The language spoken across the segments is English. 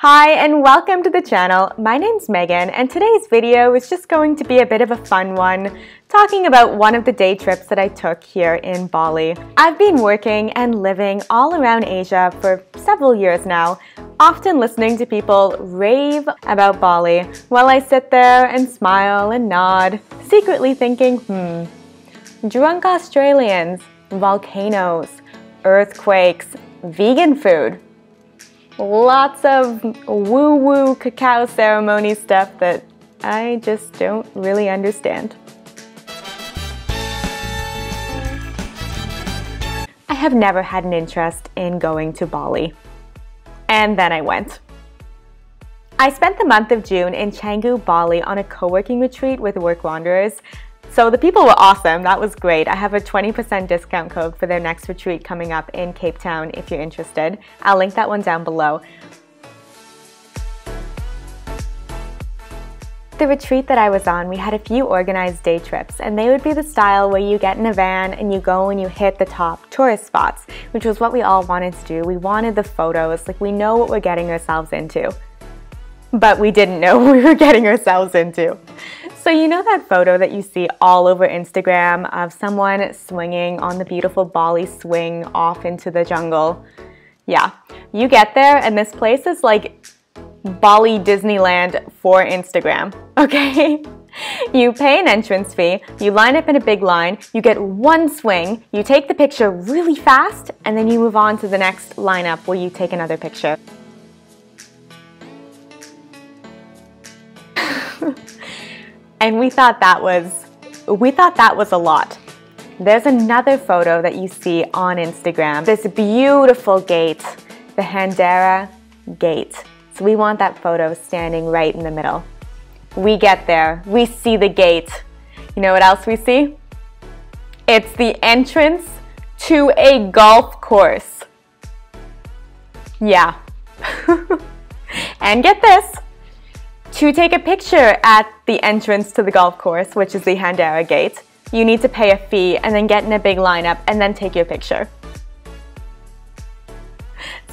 Hi and welcome to the channel. My name's Megan and today's video is just going to be a bit of a fun one, talking about one of the day trips that I took here in Bali. I've been working and living all around Asia for several years now, often listening to people rave about Bali while I sit there and smile and nod, secretly thinking, drunk Australians, volcanoes, earthquakes, vegan food. Lots of woo-woo cacao ceremony stuff that I just don't really understand. I have never had an interest in going to Bali. And then I went. I spent the month of June in Canggu, Bali on a co-working retreat with work wanderers. So the people were awesome, that was great. I have a 20% discount code for their next retreat coming up in Cape Town if you're interested. I'll link that one down below. The retreat that I was on, we had a few organized day trips, and they would be the style where you get in a van and you go and you hit the top tourist spots, which was what we all wanted to do. We wanted the photos, like we know what we're getting ourselves into. But we didn't know what we were getting ourselves into. So you know that photo that you see all over Instagram of someone swinging on the beautiful Bali swing off into the jungle? Yeah, you get there and this place is like Bali Disneyland for Instagram, okay? You pay an entrance fee, you line up in a big line, you get one swing, you take the picture really fast, and then you move on to the next lineup where you take another picture. And we thought that was a lot. There's another photo that you see on Instagram. This beautiful gate, the Handera Gate. So we want that photo standing right in the middle. We get there, we see the gate. You know what else we see? It's the entrance to a golf course. Yeah. And get this. To take a picture at the entrance to the golf course, which is the Handera Gate, you need to pay a fee and then get in a big lineup and then take your picture.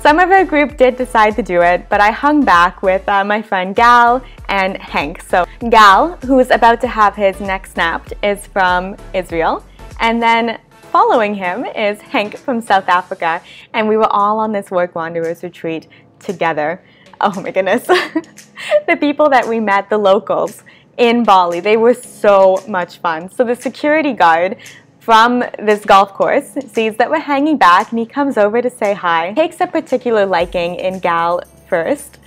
Some of our group did decide to do it, but I hung back with my friend Gal and Hank. So Gal, who is about to have his neck snapped, is from Israel, and then following him is Hank from South Africa, and we were all on this work wanderers retreat together. Oh my goodness. The people that we met, the locals in Bali, they were so much fun. So the security guard from this golf course sees that we're hanging back and he comes over to say hi. Takes a particular liking in Gal first,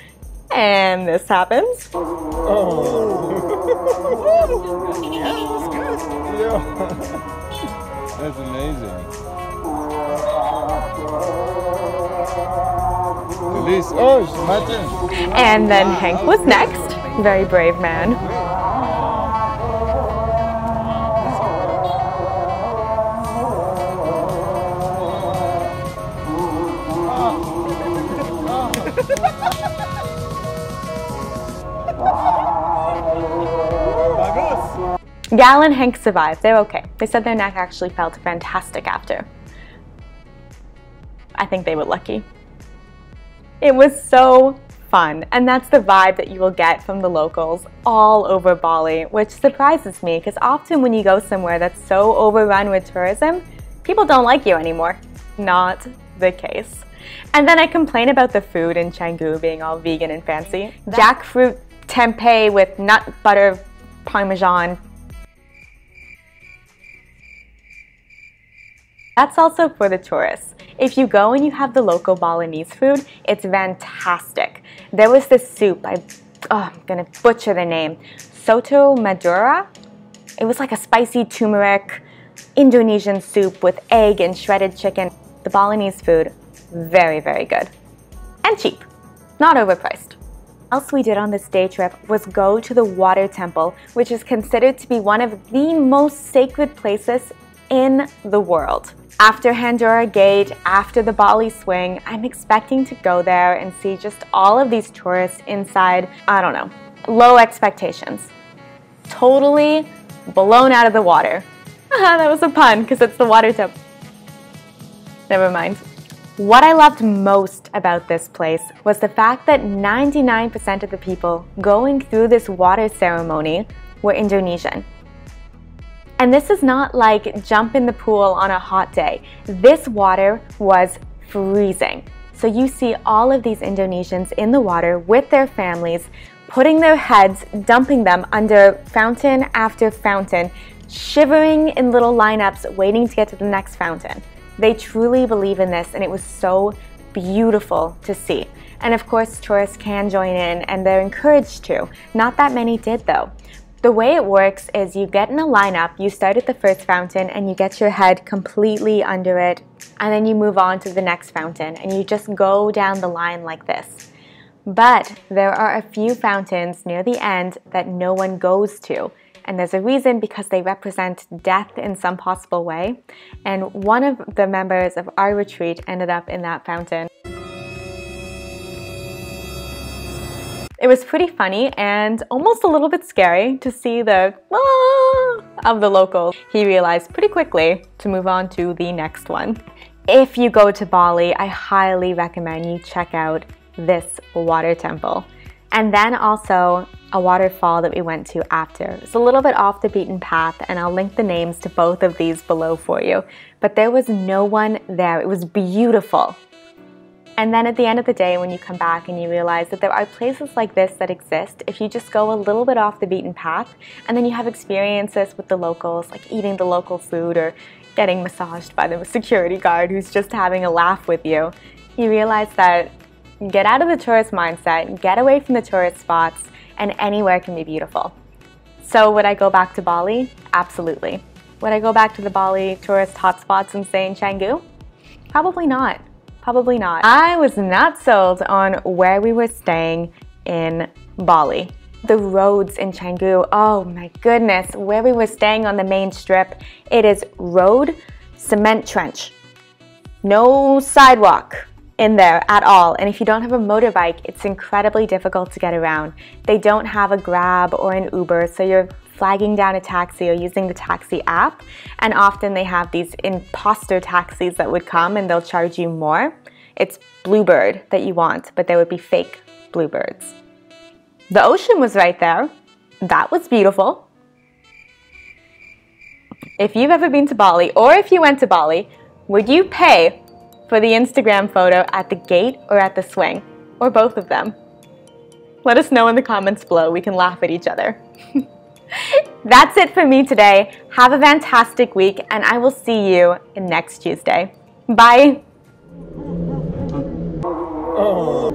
and this happens. Oh. Yeah, that's good. Yeah. That's amazing. Oh, it's my turn. And then Hank was next. Very brave man. Gal and Hank survived. They're okay. They said their neck actually felt fantastic after. I think they were lucky. It was so fun, and that's the vibe that you will get from the locals all over Bali, which surprises me because often when you go somewhere that's so overrun with tourism, people don't like you anymore. Not the case. And then I complain about the food in Canggu being all vegan and fancy. Jackfruit tempeh with nut butter parmesan. That's also for the tourists. If you go and you have the local Balinese food, it's fantastic. There was this soup, I'm gonna butcher the name, Soto Madura. It was like a spicy turmeric Indonesian soup with egg and shredded chicken. The Balinese food, very, very good. And cheap, not overpriced. What else we did on this day trip was go to the water temple, which is considered to be one of the most sacred places in the world. After Handora Gate, after the Bali swing, I'm expecting to go there and see just all of these tourists inside, I don't know, low expectations. Totally blown out of the water. That was a pun because it's the water temple. Never mind. What I loved most about this place was the fact that 99% of the people going through this water ceremony were Indonesian. And this is not like jump in the pool on a hot day. This water was freezing. So you see all of these Indonesians in the water with their families, putting their heads, dumping them under fountain after fountain, shivering in little lineups, waiting to get to the next fountain. They truly believe in this, and it was so beautiful to see. And of course, tourists can join in, and they're encouraged to. Not that many did though. The way it works is you get in a lineup, you start at the first fountain and you get your head completely under it, and then you move on to the next fountain and you just go down the line like this. But there are a few fountains near the end that no one goes to. And there's a reason, because they represent death in some possible way. And one of the members of our retreat ended up in that fountain. It was pretty funny and almost a little bit scary to see the of the locals. He realized pretty quickly to move on to the next one. If you go to Bali, I highly recommend you check out this water temple. And then also a waterfall that we went to after. It's a little bit off the beaten path, and I'll link the names to both of these below for you. But there was no one there. It was beautiful. And then at the end of the day, when you come back and you realize that there are places like this that exist, if you just go a little bit off the beaten path, and then you have experiences with the locals, like eating the local food or getting massaged by the security guard who's just having a laugh with you, you realize that get out of the tourist mindset, get away from the tourist spots, and anywhere can be beautiful. So would I go back to Bali? Absolutely. Would I go back to the Bali tourist hotspots and stay in Canggu? Probably not. Probably not. I was not sold on where we were staying in Bali. The roads in Canggu, oh my goodness, where we were staying on the main strip, it is road, cement trench. No sidewalk in there at all. And if you don't have a motorbike, it's incredibly difficult to get around. They don't have a Grab or an Uber, so you're flagging down a taxi or using the taxi app. And often they have these imposter taxis that would come and they'll charge you more. It's Bluebird that you want, but there would be fake Bluebirds. The ocean was right there. That was beautiful. If you've ever been to Bali, or if you went to Bali, would you pay for the Instagram photo at the gate or at the swing, or both of them? Let us know in the comments below. We can laugh at each other. That's it for me today. Have a fantastic week, and I will see you next Tuesday. Bye. Oh.